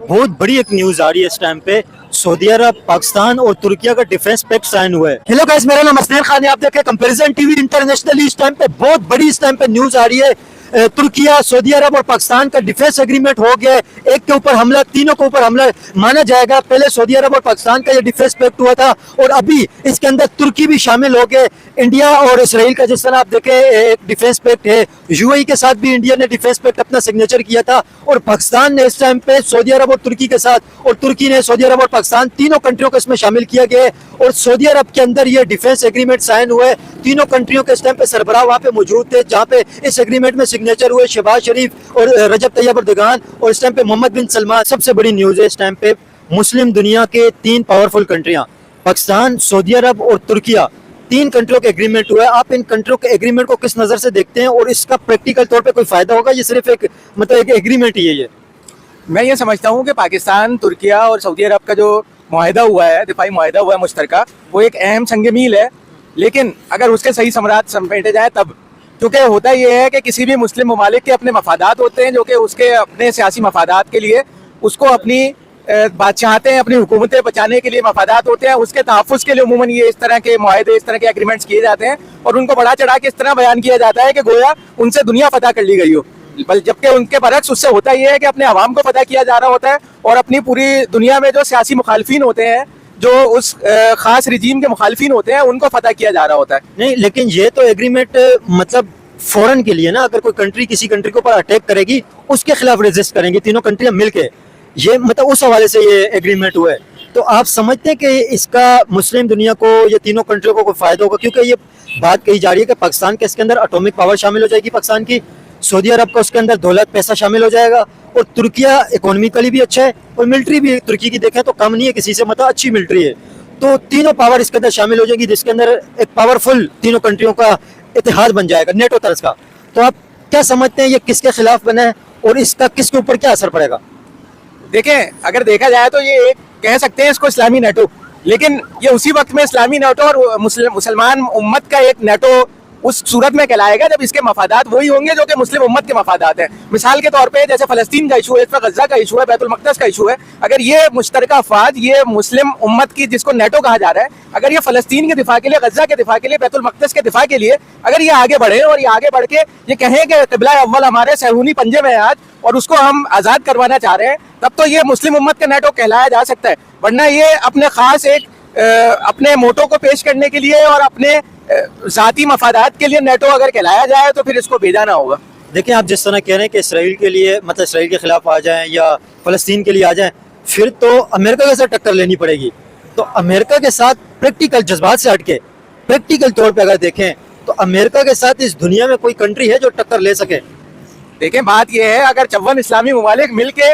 बहुत बड़ी एक न्यूज आ रही है इस टाइम पे। सऊदी अरब, पाकिस्तान और तुर्किया का डिफेंस पैक्ट साइन हुआ है। हेलो गाइस, मेरा नाम असनैन खान है, आप देख रहे हैं कंपैरिजन टीवी इंटरनेशनल। इस टाइम पे बहुत बड़ी इस टाइम पे न्यूज आ रही है। तुर्किया, सऊदी अरब और पाकिस्तान का डिफेंस एग्रीमेंट हो गया है। एक के ऊपर हमला, तीनों के ऊपर हमला माना जाएगा। पहले सऊदी अरब और पाकिस्तान का ये डिफेंस पैक्ट हुआ था और अभी इसके अंदर तुर्की भी शामिल हो गए। इंडिया और इसराइल का जिस तरह आप देखें एक डिफेंस पैक्ट है। यूएई के साथ भी इंडिया ने डिफेंस पैक्ट अपना सिग्नेचर किया था और पाकिस्तान ने इस टाइम पे सऊदी अरब और तुर्की के साथ, और तुर्की ने सऊदी अरब और पाकिस्तान तीनों कंट्रियों को इसमें शामिल किया गया है। और सऊदी अरब के अंदर ये डिफेंस एग्रीमेंट साइन हुए। तीनों कंट्रियों के इस टाइम पे सरबराह वहां पे मौजूद थे जहां पे इस एग्रीमेंट में सिग्नेचर हुए। शहबाज शरीफ और रजब तैयब एर्दोगान और इस टाइम पे मोहम्मद बिन सलमान। सबसे बड़ी न्यूज है इस टाइम पे, मुस्लिम दुनिया के तीन पावरफुल कंट्रियां पाकिस्तान, सऊदी अरब और तुर्किया, तीन कंट्रियों के एग्रीमेंट हुआ है। आप इन कंट्रियों के एग्रीमेंट को किस नजर से देखते हैं और इसका प्रैक्टिकल तौर पे कोई फायदा होगा? ये सिर्फ एक मतलब एक एग्रीमेंट ही है ये? मैं ये समझता हूँ कि पाकिस्तान, तुर्किया और सऊदी अरब का जो मुआहिदा हुआ है, दिफाई मुआहिदा हुआ है मुश्तरका, वो एक अहम संग मील है। लेकिन अगर उसके सही समरात समेटे जाए तब, क्योंकि होता ये है कि किसी भी मुस्लिम ममालिक के अपने मफादात होते हैं जो कि उसके अपने सियासी मफादात के लिए उसको अपनी बादशाहतें, अपनी हुकूमतें बचाने के लिए मफादात होते हैं। उसके तहफ़्फ़ुज़ के लिए उमूमन ये इस तरह के मुआहिदे, इस तरह के एग्रीमेंट्स किए जाते हैं और उनको बढ़ा चढ़ा के इस तरह बयान किया जाता है कि गोया उनसे दुनिया फतह कर ली गई हो। जबकि उनके बरक्स उससे होता यह है कि अपने अवाम को फतह किया जा रहा होता है और अपनी पूरी दुनिया में जो सियासी मुखालफिन होते हैं, जो उस खास रिजीम के मुखालफिन होते हैं, उनको फतह किया जा रहा होता है। नहीं, लेकिन ये तो एग्रीमेंट मतलब फौरन के लिए ना, अगर कोई कंट्री किसी कंट्री के ऊपर अटैक करेगी उसके खिलाफ रेजिस्ट करेंगी तीनों कंट्रियां मिलके, ये मतलब उस हवाले से ये एग्रीमेंट हुआ है। तो आप समझते हैं कि इसका मुस्लिम दुनिया को, ये तीनों कंट्रियों को कोई फायदा होगा? क्योंकि ये बात कही जा रही है कि पाकिस्तान के इसके अंदर एटॉमिक पावर शामिल हो जाएगी पाकिस्तान की, सऊदी अरब का उसके अंदर दौलत पैसा शामिल हो जाएगा, और तुर्किया इकोनॉमिकली भी अच्छा है और मिलिट्री भी तुर्की की देखें तो कम नहीं है किसी से, मतलब अच्छी मिलिट्री है। तो तीनों पावर इसके अंदर शामिल हो जाएगी जिसके अंदर एक पावरफुल तीनों कंट्रियों का इतिहाद बन जाएगा, नेटो तरस का। तो आप क्या समझते हैं ये किसके खिलाफ बना है और इसका किसके ऊपर क्या असर पड़ेगा? देखें, अगर देखा जाए तो ये एक कह सकते हैं इसको इस्लामी नेटो, लेकिन ये उसी वक्त में इस्लामी नेटो और मुसलमान उम्मत का एक नेटो उस सूरत में कहलाएगा जब इसके मफादात वही होंगे जो कि मुस्लिम उम्मत के मफादात हैं। मिसाल के तौर पे जैसे फ़लस्तीन का इशू है, इस पर गज़ा का इशू है, बैतुल मक़दस का इशू है। अगर ये मुश्तरका अफ़वाद, ये मुस्लिम उम्मत की जिसको नेटो कहा जा रहा है, अगर ये फ़लस्तीन के दिफा के लिए, गज़ा के दिफा के लिए, बैतुल मक़दस के दिफा के लिए अगर ये आगे बढ़े और ये आगे बढ़ के ये कहें कि क़िबला अव्वल हमारे सहूनी पंजे में है आज और उसको हम आज़ाद करवाना चाह रहे हैं, तब तो ये मुस्लिम उम्मत का नेटो कहलाया जा सकता है। वरना ये अपने ख़ास एक अपने मोटो को पेश करने के लिए और अपने ज़ाती मफादात के लिए नेटो अगर कहलाया जाए तो फिर इसको भेजा ना होगा। देखिए, आप जिस तरह कह रहे हैं कि इसराइल के लिए, मतलब इसराइल के खिलाफ आ जाएं या फ़लस्तीन के लिए आ जाएं, फिर तो अमेरिका के साथ टक्कर लेनी पड़ेगी। तो अमेरिका के साथ प्रैक्टिकल जज्बात से हटके प्रैक्टिकल तौर पे अगर देखें तो अमेरिका के साथ इस दुनिया में कोई कंट्री है जो टक्कर ले सके? देखें, बात यह है, अगर 54 इस्लामी ममालिक मिल के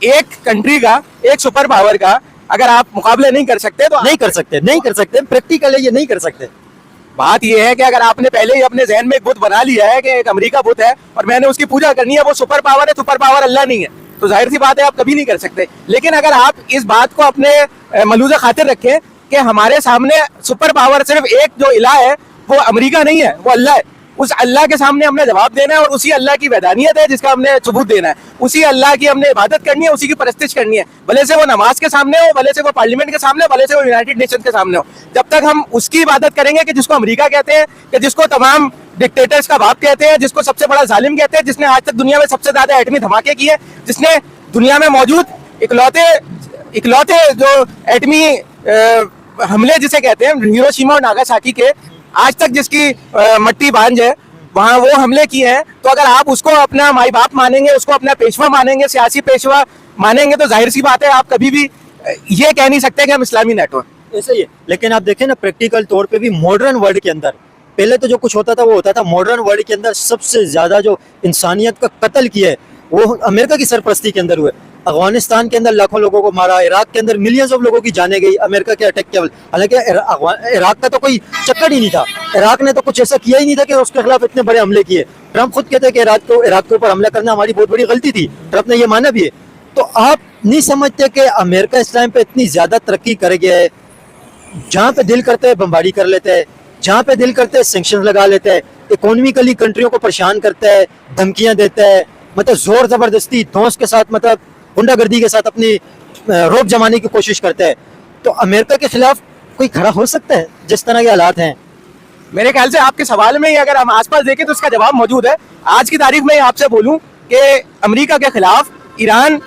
एक कंट्री का, एक सुपर पावर का अगर आप मुकाबले नहीं कर सकते तो नहीं कर सकते, प्रैक्टिकल है, ये नहीं कर सकते। बात यह है कि अगर आपने पहले ही अपने जहन में एक बुत बना लिया है कि एक अमेरिका बुत है और मैंने उसकी पूजा करनी है, वो सुपर पावर है, सुपर पावर अल्लाह नहीं है, तो जाहिर सी बात है आप कभी नहीं कर सकते। लेकिन अगर आप इस बात को अपने मलूज़ा खातिर रखें कि हमारे सामने सुपर पावर सिर्फ एक जो इलाह है वो अमेरिका नहीं है, वो अल्लाह है, उस अल्लाह के सामने हमने जवाब देना है और उसी अल्लाह की वैधानियत है जिसका हमने सबूत देना है, उसी अल्लाह की हमने इबादत करनी है, उसी की परस्तिश करनी है, भले से वो नमाज के सामने हो, भले से वो पार्लियामेंट के सामने, भले से वो यूनाइटेड नेशन के सामने हो। जब तक हम उसकी इबादत करेंगे कि जिसको अमेरिका कहते हैं, कि जिसको तमाम डिक्टेटर्स का बाप कहते हैं, जिसको सबसे बड़ा जालिम कहते हैं, जिसने आज तक दुनिया में सबसे ज्यादा एटमी धमाके किए, जिसने दुनिया में मौजूद इकलौते जो एटमी हमले जिसे कहते हैं, हिरोशिमा और नागासाकी के, आज तक जिसकी मट्टी बांझ है, वहाँ वो हमले किए हैं, तो अगर आप उसको अपना माई बाप मानेंगे, उसको अपना पेशवा मानेंगे, सियासी पेशवा मानेंगे, तो जाहिर सी बात है आप कभी भी ये कह नहीं सकते कि हम इस्लामी नेटो हैं। ऐसा ही है। लेकिन आप देखें ना, प्रैक्टिकल तौर पे भी मॉडर्न वर्ल्ड के अंदर पहले तो जो कुछ होता था वो होता था, मॉडर्न वर्ल्ड के अंदर सबसे ज्यादा जो इंसानियत का कत्ल किया है वो अमेरिका की सरपरस्ती के अंदर हुए। अफगानिस्तान के अंदर लाखों लोगों को मारा, इराक के अंदर मिलियंस ऑफ लोगों की जाने गई अमेरिका के अटैक के। हालांकि इराक का तो कोई चक्कर ही नहीं था, इराक ने तो कुछ ऐसा किया ही नहीं था कि उसके खिलाफ इतने बड़े हमले किए। ट्रंप खुद कहते हैं कि इराक के ऊपर हमला करना हमारी बहुत बड़ी गलती थी, ट्रंप ने यह माना भी है। तो आप नहीं समझते कि अमेरिका इस टाइम पे इतनी ज्यादा तरक्की कर गया है, जहाँ पे दिल करते हैं बमबारी कर लेते हैं, जहाँ पे दिल करते हैं सैंक्शन लगा लेते हैं, इकोनॉमिकली कंट्रियों को परेशान करता है, धमकियां देता है, मतलब जोर जबरदस्ती दोस्त के साथ मतलब गुंडागर्दी के साथ अपनी रोक जमाने की कोशिश करता है, तो अमेरिका के खिलाफ कोई खड़ा हो सकता है जिस तरह के हालात हैं? मेरे ख्याल से आपके सवाल में ही अगर हम आसपास देखें तो इसका जवाब मौजूद है। आज की तारीख में आपसे बोलूं कि अमेरिका के खिलाफ ईरान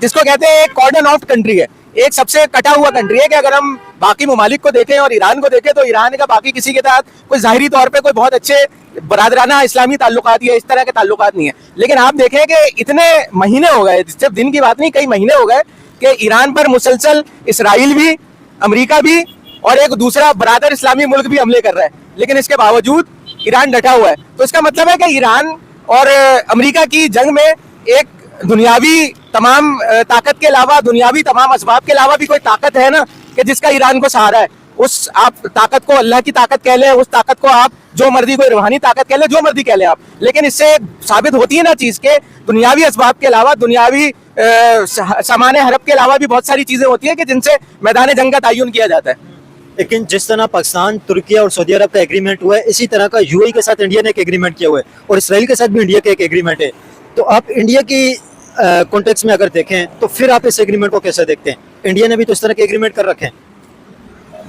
जिसको कहते हैं एक कॉर्डन ऑफ कंट्री है, एक सबसे कटा हुआ कंट्री है कि अगर हम बाकी ममालिक को देखें और ईरान को देखें तो ईरान का बाकी किसी के साथ कोई ज़ाहिरी तौर पे कोई बहुत अच्छे बरादराना इस्लामी ताल्लुकात या इस तरह के ताल्लुकात नहीं है। लेकिन आप देखें कि इतने महीने हो गए, सिर्फ दिन की बात नहीं, कई महीने हो गए कि ईरान पर मुसलसल इसराइल भी, अमेरिका भी और एक दूसरा बरादर इस्लामी मुल्क भी हमले कर रहा है, लेकिन इसके बावजूद ईरान डटा हुआ है। तो इसका मतलब है कि ईरान और अमेरिका की जंग में एक दुनियावी तमाम ताकत के अलावा, दुनियावी तमाम असबाब के अलावा भी कोई ताकत है ना कि जिसका ईरान को सहारा है। उस आप ताकत को अल्लाह की ताकत कह लें, उस ताकत को आप जो मर्जी, कोई रूहानी ताकत कह लें, जो मर्जी कह लें आप, लेकिन इससे साबित होती है ना चीज़ के दुनियावी असबाब के अलावा, दुनियावी सामान हरब के अलावा भी बहुत सारी चीज़ें होती हैं कि जिनसे मैदान जंग का तयन किया जाता है। लेकिन जिस तरह पाकिस्तान, तुर्की और सऊदी अरब का एग्रीमेंट हुआ है, इसी तरह का यूएई के साथ इंडिया ने एक एग्रीमेंट किया हुआ है और इसराइल के साथ भी इंडिया का एक एग्रीमेंट है। तो आप इंडिया की कॉन्टेक्स्ट में अगर देखें तो फिर आप इस एग्रीमेंट को कैसे देखते हैं? इंडिया ने भी तो इस तरह के एग्रीमेंट कर रखे हैं।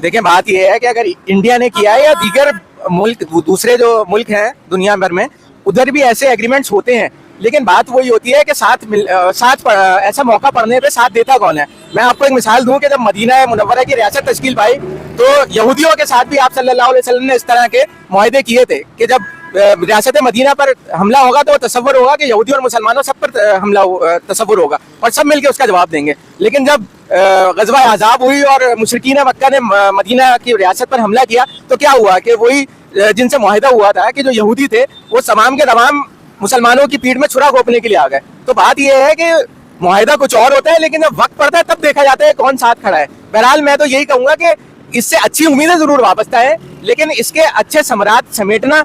देखें, बात यह है कि अगर इंडिया ने किया है या दीगर मुल्क, दूसरे जो मुल्क हैं दुनिया भर में, उधर भी ऐसे एग्रीमेंट्स होते हैं, लेकिन बात वही होती है कि साथ ऐसा मौका पड़ने पे साथ देता कौन है। मैं आपको एक मिसाल दूं कि जब मदीना मुनव्वरा की रियासत तश्कील पाई तो यहूदियों के साथ भी आप सल्लल्लाहु अलैहि वसल्लम ने इस तरह के मुआहदे किए थे कि जब रियासत मदीना पर हमला होगा तो तसव्वुर होगा कि यहूदी और मुसलमानों सब पर हमला तसव्वुर होगा और सब मिलके उसका जवाब देंगे। लेकिन जब गज़वा अहज़ाब हुई और मुशरिकीन मक्का ने मदीना की रियासत पर हमला किया तो क्या हुआ कि वही जिनसे मुआहदा हुआ था कि जो यहूदी थे वो तमाम के तमाम मुसलमानों की पीठ में छुरा घोंपने के लिए आ गए। तो बात यह है कि मुआहदा कुछ और होता है, लेकिन जब वक्त पड़ता है तब देखा जाता है कौन साथ खड़ा है। बहरहाल मैं तो यही कहूँगा कि इससे अच्छी उम्मीदें ज़रूर वाबस्ता है, लेकिन इसके अच्छे समरात समेटना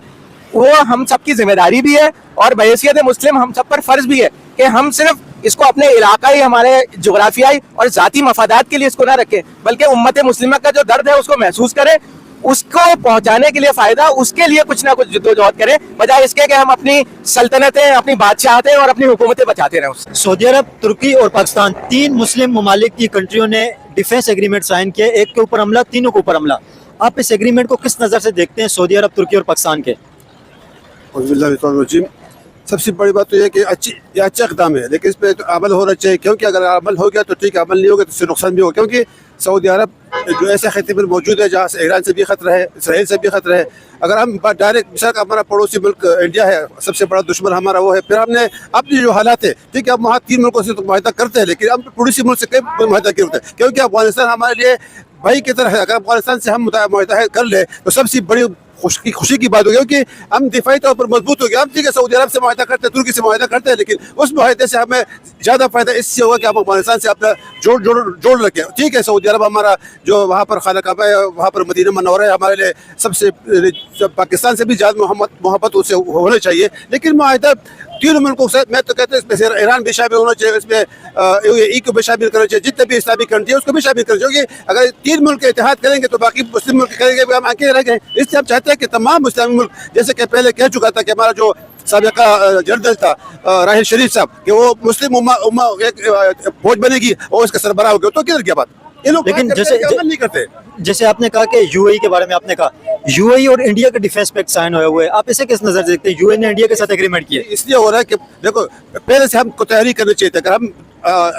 वो हम सबकी जिम्मेदारी भी है और बहैसियत मुस्लिम हम सब पर फ़र्ज भी है कि हम सिर्फ इसको अपने इलाकाई, हमारे जोग्राफियाई और ज़ाती मफादात के लिए इसको ना रखें, बल्कि उम्मत मुस्लिमा का जो दर्द है उसको महसूस करें, उसको पहुंचाने के लिए फ़ायदा, उसके लिए कुछ ना कुछ जद्दोजहद करें, बजाय इसके कि हम अपनी सल्तनतें, अपनी बादशाहतें और अपनी हुकूमतें बचाते रहें उससे। सऊदी अरब, तुर्की और पाकिस्तान, तीन मुस्लिम ममालिक की कंट्रियों ने डिफेंस एग्रीमेंट साइन किया, एक के ऊपर हमला, तीनों के ऊपर हमला। आप इस एग्रीमेंट को किस नज़र से देखते हैं, सऊदी अरब, तुर्की और पाकिस्तान के? सबसे बड़ी बात तो ये कि ये अच्छा इक़दाम है, लेकिन इस पर तो अमल होना चाहिए, क्योंकि अगर अमल हो गया तो ठीक है, अमल नहीं होगा तो इससे नुकसान भी होगा। क्योंकि सऊदी अरब जो ऐसे खत्े पर मौजूद है जहाँ से ईरान से भी खतरा है, इसराइल से भी खतरा है। अगर हम डायरेक्ट, मिसाल का हमारा पड़ोसी मुल्क इंडिया है, सबसे बड़ा दुश्मन हमारा वो है, फिर हमने अपनी जो हालात है, ठीक है, हम वहाँ तीन मुल्कों से तो मुआहदा करते हैं, लेकिन हम पड़ोसी मुल्क से कई मुआहदा क्यों होते हैं? क्योंकि अफगानिस्तान हमारे लिए भाई की तरह है। अगर अफगानिस्तान से हम मुआहदा कर ले तो सबसे बड़ी खुशी की बात होगी, क्योंकि हम दिफाई तौर पर मजबूत हो गए। हम ठीक है सऊदी अरब से मुआहदा करते हैं, तुर्की से मुआहदा करते हैं, लेकिन उस मुआहदे से हमें ज़्यादा फायदा इससे होगा कि हम अफगानिस्तान से अपना जोड़ रखें। ठीक है, सऊदी अरब हमारा जो वहाँ पर खाना काबा है, वहाँ पर मदीना मनौरा है, हमारे लिए सबसे पाकिस्तान से भी ज़्यादा मोहब्बत उससे होना चाहिए। लेकिन मुआहदा तीनों मुल्कों से, मैं तो कहता हूँ इसमें ईरान भी शामिल होना चाहिए, इसमें यूएई को भी शामिल करना चाहिए, जितने भी इस्लामिक कंट्री है उसको भी शामिल करना चाहिए। अगर तीन मुल्क इत्तेहाद करेंगे तो बाकी मुस्लिम मुल्क करेंगे, हम अकेले रह गए। इसलिए हम चाहते हैं कि तमाम इस्लामी मुल्क, जैसे कि पहले कह चुका था कि हमारा जो साबिका जनरल था राहिल शरीफ साहब, कि वो मुस्लिम उम्मा एक फौज बनेगी और उसका सरबराह हो गया, तो किधर क्या बात? ये लोग लेकिन जैसे नहीं करते। जैसे आपने कहा कि यूएई के बारे में आपने कहा, यूएई और इंडिया का डिफेंस पैक्ट साइन हुए हुए, आप इसे किस नजर से देखते हैं? यूएई ने इंडिया के साथ एग्रीमेंट किया, इसलिए हो रहा है कि देखो, पहले से हमको तैयारी करनी चाहिए था। अगर हम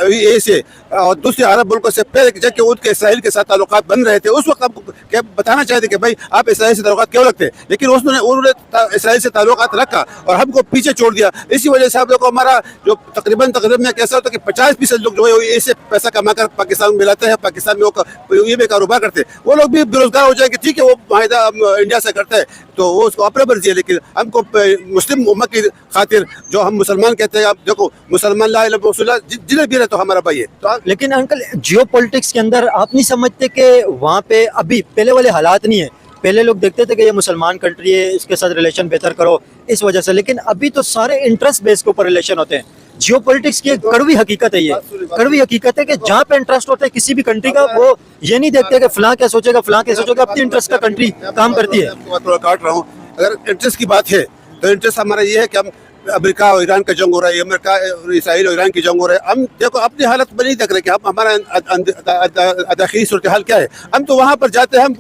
यूएई से और दूसरे अरब मुल्कों से पहले जबकि उनके इसराइल के साथ ताल्लुकात बन रहे थे, उस वक्त आपको क्या बताना चाहिए कि भाई आप इसराइल से ताल्लुकात क्यों रखते हैं, लेकिन उन्होंने इसराइल से ताल्लुकात रखा और हमको पीछे छोड़ दिया। इसी वजह से आप लोग को हमारा जो तकरीबन में कैसा होता है कि 50% लोग जो है इससे पैसा कमा कर पाकिस्तान में मिलाते हैं, पाकिस्तान में वो ये कारोबार करते हैं, वो लोग भी बेरोजगार हो जाएंगे। ठीक है, वो माहिदा इंडिया से करते हैं तो वो उसको अपना मर्जी है, लेकिन हमको मुस्लिम उम्मत की खातिर जो हम मुसलमान कहते हैं, आप देखो मुसलमान ला इलाहा इल्लल्लाह जिन्हें भी रहे तो हमारा भाई है। तो लेकिन अंकल, जियो पॉलिटिक्स के अंदर आप नहीं समझते कि वहाँ पे अभी पहले वाले हालात नहीं है? पहले लोग देखते थे कि ये मुसलमान कंट्री है, इसके साथ रिलेशन बेहतर करो इस वजह से, लेकिन अभी तो सारे इंटरेस्ट बेस के ऊपर रिलेशन होते हैं। जियो पॉलिटिक्स की एक कड़वी हकीकत है, ये कड़वी हकीकत है कि जहाँ पे इंटरेस्ट होता है किसी भी कंट्री का, वो ये नहीं देखते कि फलां क्या सोचेगा, फलां क्या सोचेगा, अपनी इंटरेस्ट का कंट्री काम करती है। थोड़ा काट रहा हूँ, अगर इंटरेस्ट की बात है तो इंटरेस्ट हमारा ये है कि हम अमेरिका और ईरान का जंग हो रहा है, अमेरिका और इसराइल और ईरान की जंग हो रहा है, हम देखो अपनी हालत में नहीं देख रहे कि हम हमारा दाखिली सूरत हाल क्या है। हम तो वहाँ पर जाते हैं, हम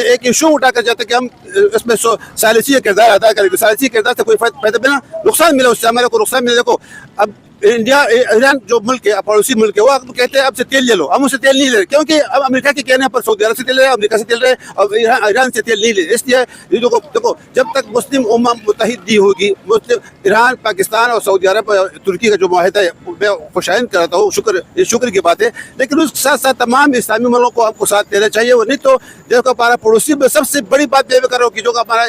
एक इशू उठाकर जाते हैं कि हम इसमें सालिसी किरदार अदा करेंगे। सालिसी किरदार से कोई फायदा मिला, नुकसान मिला, उससे हमारे को नुकसान मिला। देखो अब इंडिया ईरान जो मुल्क है, पड़ोसी मुल्क है, वो अब कहते हैं अब से तेल ले लो, हम उससे तेल नहीं ले रहे, क्योंकि अब अमेरिका के कहने पर सऊदी अरब से तेल ले रहे हैं, अमेरिका से तेल ले रहे हैं, और ईरान से तेल नहीं ले रहे। इसलिए ये देखो जब तक मुस्लिम उम्मा मुत्तहिद नहीं होगी, मुस्लिम ईरान, पाकिस्तान और सऊदी अरब और तुर्की का जो माहिदा है मैं खुशाइन कराता हूँ, ये शुक्र की बात है, लेकिन उसके साथ साथ तमाम इस्लामी मुल्कों को हमको साथ देना चाहिए। वो नहीं तो देखो हमारा पड़ोसी में सबसे बड़ी बात ये करो कि जो हमारा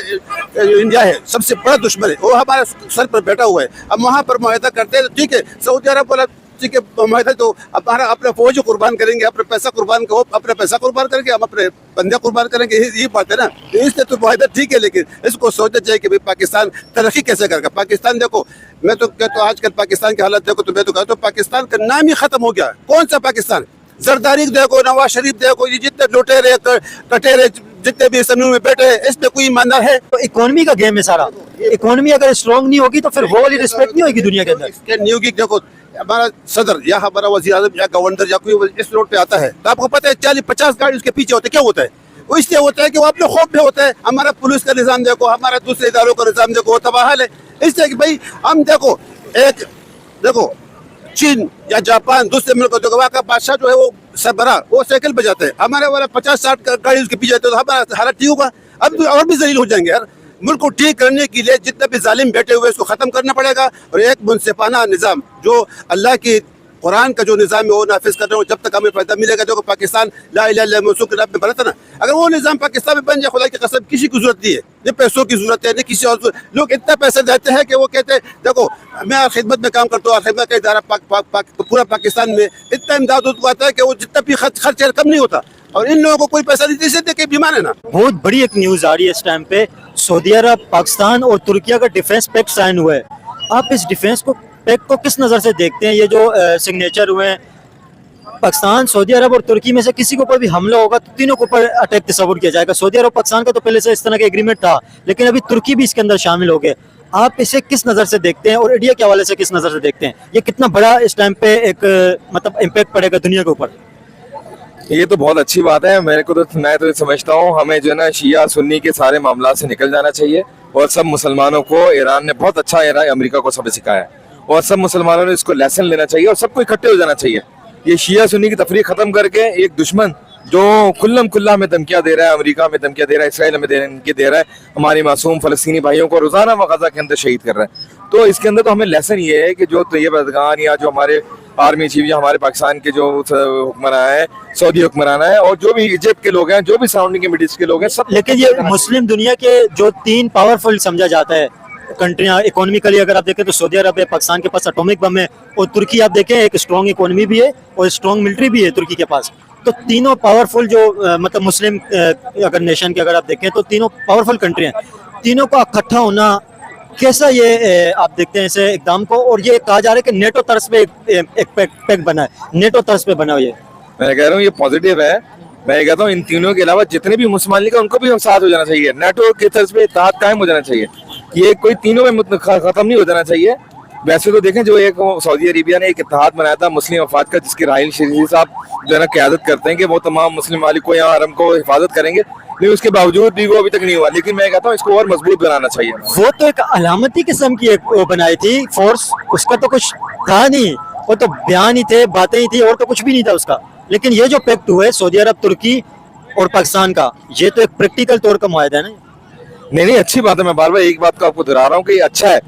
इंडिया है सबसे बड़ा दुश्मन है, वो हमारे सर पर बैठा हुआ है। हम वहाँ पर माहिदा करते हैं, ठीक है, सऊदी अरब बोला ठीक है माहिदा तो हमारा अपना फौज कुर्बान करेंगे, अपना पैसा कुर्बान करो, अपना पैसा कुर्बान करेंगे, हम अपने बंदे कुर्बान करेंगे, ये बात है ना। इसलिए तो माहिदा ठीक है, लेकिन इसको सोचना चाहिए कि भाई पाकिस्तान तरक्की कैसे करेगा। पाकिस्तान देखो, मैं तो कहता हूँ आजकल पाकिस्तान की हालत देखो तो मैं तो कहता हूँ पाकिस्तान का नाम ही खत्म हो गया। कौन सा पाकिस्तान? जरदारी देखो, नवाज शरीफ देखो, ये जितने लुटेरे कटेरे जितने भी समूह में बैठे हैं, इसमें कोई ईमानदार है? तो इकोनॉमी का गेम है सारा। इकोनॉमी अगर स्ट्रांग नहीं होगी तो फिर वो वाली रिस्पेक्ट नहीं होगी दुनिया के अंदर। इसके नहीं होगी। देखो हमारा सदर या हमारा वज़ीर आज़म या गवर्नर या कोई इस रोड पे आता है तो आपको पता है 40-50 गाड़ी उसके पीछे होते, क्या होता है? वो इसलिए होता है कि वो अपने खौफ में होता है। हमारा पुलिस का निज़ाम देखो, हमारा दूसरे इदारों का निज़ाम देखो, तबाह है। इसलिए कि भाई हम देखो चीन या जापान दूसरे मुल्क देखो, वहाँ का बादशाह जो है वो सरबरा वो साइकिल पे जाते हैं, हमारे वाला 50-60 गाड़ी उसके पीछे तो हमारा हालत ठीक होगा। अब तो और भी जलील हो जाएंगे यार। मुल्क को ठीक करने के लिए जितने भी जालिम बैठे हुए उसको ख़त्म करना पड़ेगा, और एक मुनसिफाना निज़ाम जो अल्लाह की कुरान का जो निज़ाम है वो नाफिज कर रहे हो, जब तक हमें फायदा मिलेगा। देखो पाकिस्तान ला इलाहा इल्लल्लाह मुहम्मदुर रसूलुल्लाह में बना था ना, अगर वो निज़ाम पाकिस्तान में बन जाए, खुदा की कसम किसी की जरूरत नहीं है, ये पैसों की जरूरत है, नहीं किसी और। लोग इतना पैसा देते हैं कि वो कहते हैं देखो मैं खिदमत में काम करता हूँ, खिदमत का इदारा पूरा पाकिस्तान में इतना इमदाद उनको आता है कि वो जितना भी खर्च कम नहीं होता, और इन लोगों को कोई पैसा नहीं दे सकते कि बीमार है ना। बहुत बड़ी एक न्यूज आ रही है इस टाइम पे, सऊदी अरब, पाकिस्तान और तुर्किया का डिफेंस पैक्ट साइन हुआ है। आप इस डिफेंस पैक्ट को किस नज़र से देखते हैं? ये जो सिग्नेचर हुए हैं, पाकिस्तान, सऊदी अरब और तुर्की में से किसी के ऊपर भी हमला होगा तो तीनों के ऊपर अटैक तस्वुर किया जाएगा। सऊदी अरब पाकिस्तान का तो पहले से इस तरह का एग्रीमेंट था, लेकिन अभी तुर्की भी इसके अंदर शामिल हो गए। आप इसे किस नज़र से देखते हैं और इंडिया के हवाले से किस नज़र से देखते हैं? ये कितना बड़ा इस टाइम पे एक मतलब इम्पैक्ट पड़ेगा दुनिया के ऊपर? ये तो बहुत अच्छी बात है। मेरे को तो मैं तो समझता हूँ हमें जो है ना शिया सुन्नी के सारे मामला से निकल जाना चाहिए, और सब मुसलमानों को ईरान ने बहुत अच्छा अमेरिका को सबक सिखाया, और सब मुसलमानों ने इसको लेसन लेना चाहिए और सबको इकट्ठे हो जाना चाहिए। ये शिया सुन्नी की तफरीक खत्म करके एक दुश्मन जो खुल्लम खुल्ला हमें धमकियां दे रहा है, अमेरिका में धमकियां दे रहा है, इसराइल में धमकी दे रहा है, हमारी मासूम फलस्तीनी भाइयों को रोजाना व गजा के अंदर शहीद कर रहा है। तो इसके अंदर तो हमें लेसन ये है कि जो तैयब अरदगान या जो हमारे आर्मी चीफ या हमारे पाकिस्तान के जो हुक्मरान है, सऊदी हुक्मरान है, और जो भी इजिप्ट के लोग हैं, जो भी सराउंडिंग के मिडिल ईस्ट के लोग हैं, सब। लेकिन ये मुस्लिम दुनिया के जो 3 पावरफुल समझा जाता है कंट्रियां इकोनॉमिकली, अगर आप देखें तो सऊदी अरब है, पाकिस्तान के पास एटॉमिक बम है, और तुर्की आप देखें एक स्ट्रॉन्ग इकोनॉमी भी है और स्ट्रॉन्ग मिलिट्री भी है तुर्की के पास। तो तीनों पावरफुल जो मतलब मुस्लिम अगर नेशन के अगर आप देखें तो तीनों पावरफुल कंट्री हैं, तीनों का इकट्ठा होना कैसा ये आप देखते हैं इसे इकदाम को? और ये कहा जा रहा है कि नेटो तर्ज पे एक पैक्ट बना है, नेटो तर्ज पे बना हुआ है। मैं कह रहा हूँ ये पॉजिटिव है। मैं कहता हूँ इन तीनों के अलावा जितने भी मुसलमान लीग है उनको भी साथ हो जाना चाहिए, नेटो के तर्ज पे इत्तेहाद कायम हो जाना चाहिए। ये कोई तीनों में खत्म नहीं हो जाना चाहिए। वैसे तो देखें जो एक सऊदी अरेबिया ने एक इत्तेहाद बनाया था मुस्लिम वफाद का, जिसके राहिल शरीफ साहब जो है ना क़यादत करते हैं कि वो तमाम मुस्लिम मालिक को यहाँ हरम को हिफाजत करेंगे, लेकिन उसके बावजूद भी वो अभी तक नहीं हुआ। लेकिन मैं कहता हूँ इसको और मजबूत बनाना चाहिए। वो तो एक अलामती किस्म की एक वो बनाई थी फोर्स, उसका तो कुछ था नहीं, वो तो बयान ही थे, बातें ही थी, और तो कुछ भी नहीं था उसका। लेकिन ये जो पैक्ट हुआ है सऊदी अरब, तुर्की और पाकिस्तान का, ये तो एक प्रैक्टिकल तौर का मुआहदा है ना। नहीं, अच्छी बात है। मैं बार बार एक बात को आपको दोहरा रहा हूँ कि ये अच्छा है,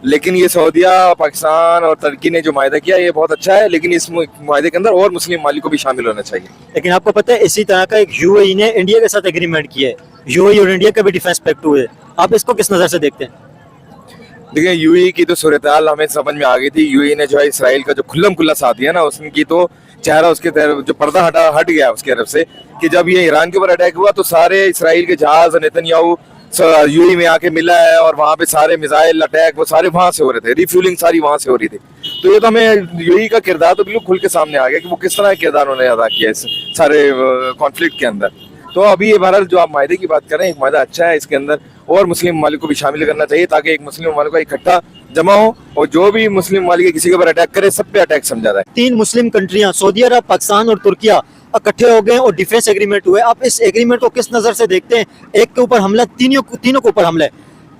लेकिन ये सऊदीया, पाकिस्तान और तुर्की ने जो माहिदा किया ये बहुत अच्छा है, लेकिन इस माहिदे के अंदर और मुस्लिम मालिक को भी शामिल होना चाहिए। लेकिन आपको पता है इसी तरह का एक यूएई ने इंडिया के साथ एग्रीमेंट किया है, यूएई और इंडिया का भी डिफेंस पैक्ट हुए। आप इसको किस नज़र से देखते हैं? देखिए यूएई की तो सूरत हाल हमें समझ में आ गई थी। यूएई ने जो है इसराइल का जो खुल्लम खुल्ला साथ दिया ना, उसकी तो चेहरा उसके जो पर्दा हट गया उसकी तरफ से, कि जब ये ईरान के ऊपर अटैक हुआ तो सारे इसराइल के जहाज नेतन्याहू यूएई में आके मिला है, और वहाँ पे सारे मिसाइल अटैक वो सारे वहाँ से हो रहे थे, रिफ्यूलिंग सारी वहाँ से हो रही थी। तो ये तो हमें यूएई का किरदार तो बिल्कुल खुल के सामने आ गया कि वो किस तरह किरदार उन्होंने अदा किया इस सारे कॉन्फ्लिक्ट के अंदर। तो अभी ये बहरहाल जो आप माहिदे की बात करें, एक माहिदा अच्छा है, इसके अंदर और मुस्लिम ममालिक को भी शामिल करना चाहिए ताकि एक मुस्लिम ममालिक का इकट्ठा जमा हो और जो भी मुस्लिम वाली के किसी के ऊपर अटैक करे सब पे अटैक समझा रहा है। 3 मुस्लिम कंट्रियां सऊदी अरब, पाकिस्तान और तुर्किया इकट्ठे हो गए और डिफेंस एग्रीमेंट हुए। आप इस एग्रीमेंट को किस नजर से देखते हैं? एक के ऊपर हमला, तीनों के ऊपर हमला है,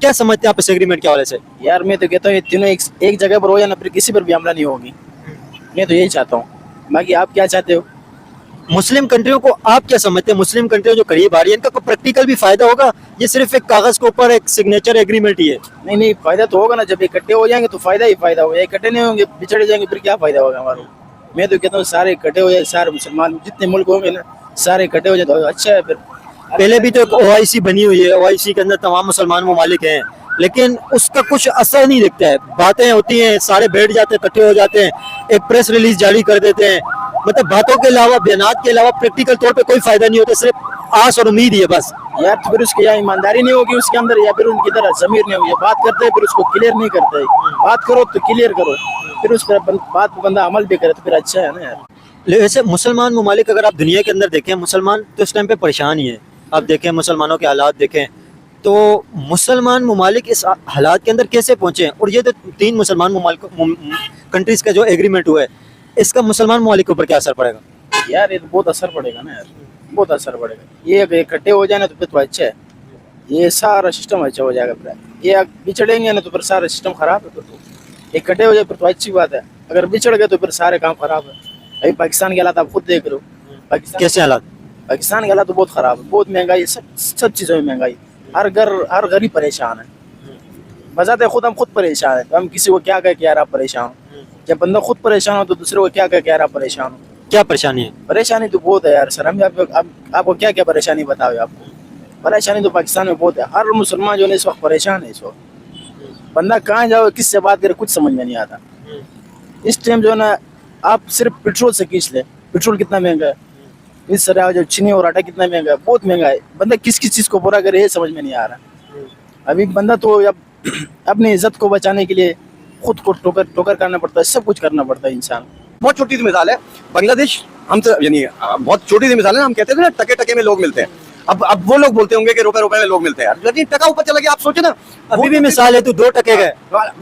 क्या समझते हैं आप इस एग्रीमेंट के हवाले से? यार मैं तो कहता हूँ ये तीनों एक जगह पर हो या ना, फिर किसी पर भी हमला नहीं होगी। मैं तो यही चाहता हूँ, बाकी आप क्या चाहते हो? मुस्लिम कंट्रियों को आप क्या समझते हैं? मुस्लिम कंट्रियों जो करीब आ रही है, इनका कोई प्रैक्टिकल भी फायदा होगा? ये सिर्फ एक कागज के ऊपर एक सिग्नेचर एग्रीमेंट ही है? नहीं, फायदा तो होगा ना। जब इकट्ठे हो जाएंगे तो फायदा ही फायदा होगा। इकट्ठे नहीं होंगे, बिछड़ जाएंगे, फिर क्या फायदा होगा हमारा? मैं तो कहता हूँ सारे इकट्ठे हो जाए, सारे मुसलमान जितने मुल्क होंगे ना सारे इकट्ठे हो जाए तो अच्छा है। फिर पहले भी तो एक OIC बनी हुई है, OIC के अंदर तमाम मुसलमान ममालिक हैं, लेकिन उसका कुछ असर नहीं दिखता है। बातें होती हैं, सारे बैठ जाते हैं, इकट्ठे हो जाते हैं, एक प्रेस रिलीज जारी कर देते हैं, मतलब बातों के अलावा, बयानात के अलावा प्रैक्टिकल तौर पे कोई फायदा नहीं होता, सिर्फ आस और उम्मीद ही है बस। यार तो फिर उसकी या ईमानदारी नहीं होगी उसके अंदर, या फिर उनकी तरह जमीर नहीं होगी। बात करते हैं फिर उसको क्लियर नहीं करते। बात करो तो क्लियर करो, फिर उस पर बात पर बंदा अमल भी करे तो फिर अच्छा है ना यार। वैसे मुसलमान ममालिक अगर आप दुनिया के अंदर देखें, मुसलमान तो इस टाइम पे परेशान ही है। आप देखें मुसलमानों के हालात देखें तो मुसलमान ममालिक इस हालात के अंदर कैसे पहुंचे हैं? और ये तो 3 मुसलमान ममालिक कंट्रीज का जो एग्रीमेंट हुआ है, इसका मुसलमान ममालिक के ऊपर क्या असर पड़ेगा? यार ये तो बहुत असर पड़ेगा ना यार, बहुत असर पड़ेगा। ये अगर इकट्ठे हो जाए ना तो फिर तो अच्छा है, ये सारा सिस्टम अच्छा हो जाएगा। फिर ये बिछड़ेंगे ना तो फिर सारा सिस्टम खराब है। फिर तो इकट्ठे हो जाए फिर तो अच्छी बात है, अगर बिछड़ गए तो फिर सारे काम खराब है। अभी पाकिस्तान के हालात आप खुद देख रहे हो। कैसे हालात? पाकिस्तान के हालात तो बहुत खराब है, बहुत महंगाई, सब चीज़ों में महंगाई, हर गरीब परेशान है। बजाते खुद हम खुद परेशान है, तो हम किसी को क्या कहे कि यार आप परेशान हो? जब बंदा खुद परेशान हो तो दूसरे को क्या कहे कि यार आप परेशान हो? क्या परेशानी है? परेशानी तो बहुत है यार सर। हम आपको क्या क्या परेशानी बताओ? आपको परेशानी तो पाकिस्तान में बहुत है। हर मुसलमान जो है इस वक्त परेशान है। इस वक्त बंदा कहाँ जाओ, किससे बात करे, कुछ समझ में नहीं आता। इस टाइम जो है ना, आप सिर्फ पेट्रोल से खींच ले, पेट्रोल कितना महंगा है, इस तरह जो चीनी और आटा कितना महंगा है, बहुत महंगा है। बंदा किस चीज़ को पूरा करे ये समझ में नहीं आ रहा। अभी बंदा तो अपनी इज्जत को बचाने के लिए खुद को ठोकर करना पड़ता है, सब कुछ करना पड़ता है इंसान। बहुत छोटी सी मिसाल है, बांग्लादेश हमसे यानी बहुत छोटी सी मिसाल है। हम कहते थे ना टके टके में लोग मिलते हैं, अब वो लोग बोलते होंगे कि रुपए रुपए में लोग मिलते हैं। लेकिन टका ऊपर चला गया, आप सोचे ना, अभी भी मिसाल है, तो 2 टके गए,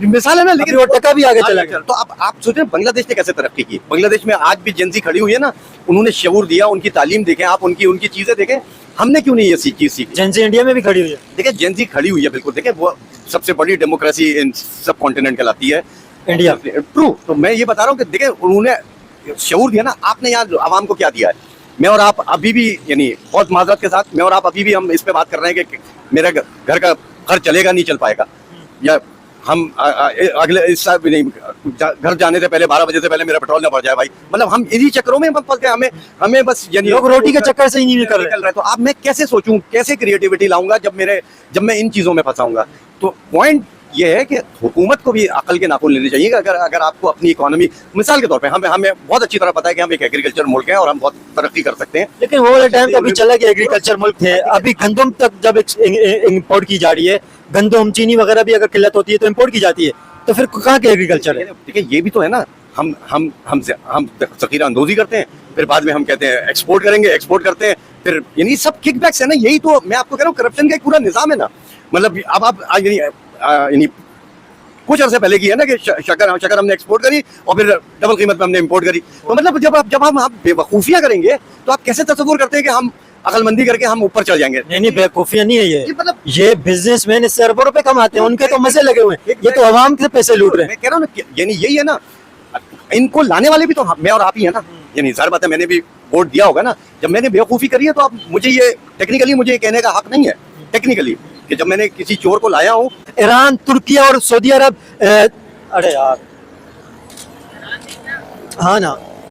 मिसाल है ना, लेकिन वो टका भी आगे चला गया। तो अब आप सोचें बांग्लादेश ने कैसे तरक्की की। बांग्लादेश में आज भी जेंजी खड़ी हुई है ना, उन्होंने शऊर दिया, उनकी तालीम देखें आप, उनकी चीजें देखें। हमने क्यों नहीं ये चीज सीखी? जेंजी इंडिया में भी खड़ी हुई है। देखिए जेंजी खड़ी हुई है, बिल्कुल देखें, वो सबसे बड़ी डेमोक्रेसी इन सब कॉन्टिनेंट कहलाती है इंडिया। ट्रू। तो मैं ये बता रहा हूँ कि देखें उन्होंने शऊर दिया ना। आपने यहाँ आवाम को क्या दिया है? मैं और आप अभी भी, यानी बहुत माजरत के साथ, मैं और आप अभी भी हम इस पे बात कर रहे हैं कि मेरे घर का खर्च चलेगा नहीं चल पाएगा, या हम अगले इस साल भी नहीं, घर जाने से पहले 12 बजे से पहले मेरा पेट्रोल ना भर जाए भाई। मतलब हम इन्हीं चक्करों में फंसते हैं। हमें बस यानी लोग रोटी के चक्कर से ही नहीं निकल रहे। तो अब मैं कैसे सोचूं, कैसे क्रिएटिविटी लाऊंगा जब मैं इन चीजों में फंसाऊंगा? तो पॉइंट ये है कि हुकूमत को भी अकल के नाखून लेने चाहिए। अगर आपको अपनी इकोनॉमी, मिसाल के तौर पे हमें बहुत अच्छी तरह पता है कि हम एक एग्रीकल्चर मुल्क हैं और हम बहुत तरक्की कर सकते हैं। लेकिन वो वाला टाइम तो अभी चला गया, एग्रीकल्चर मुल्क थे। अभी गंदम तक जब इंपोर्ट की जा रही है, गंदम चीनी वगैरह भी अगर किल्लत होती है तो इंपोर्ट की जाती है, तो फिर कहाँ के एग्रीकल्चर है? देखिए ये भी तो है ना, हम ज़ख़ीरा अंदोज़ी करते हैं, फिर बाद में हम कहते हैं एक्सपोर्ट करेंगे, एक्सपोर्ट करते हैं, फिर यानी सब किकबैक्स है ना। यही तो मैं आपको कह रहा हूँ, करप्शन का एक पूरा निज़ाम है ना। मतलब अब आप यानी कुछ अर्से पहले की है ना कि शक्कर हमने एक्सपोर्ट करी और फिर डबल कीमत में हमने इंपोर्ट करी। तो मतलब जब हम बेवकूफ़ियाँ करेंगे तो आप कैसे तसव्वुर करते हैं कि हम अकलमंदी करके हम ऊपर चल जाएंगे? नहीं, बेवकूफियाँ नहीं है ये। मतलब ये बिजनेसमैन इससे अरबों रुपए कमाते हैं, उनके तो मजे लगे हुए हैं। ये तो आवाम के पैसे लूट रहे हैं। मैं कह रहा हूँ ना, यानी यही है ना, इनको लाने वाले भी तो मैं और आप ही है ना। यानी ज़ाहिर बात है, मैंने भी वोट दिया होगा ना। जब मैंने बेवकूफ़ी करी है तो आप मुझे ये टेक्निकली मुझे कहने का हक नहीं है टेक्निकली कि जब मैंने किसी चोर को लाया हूँ। ईरान, तुर्किया और सऊदी अरब, अरे यार, हाँ ना,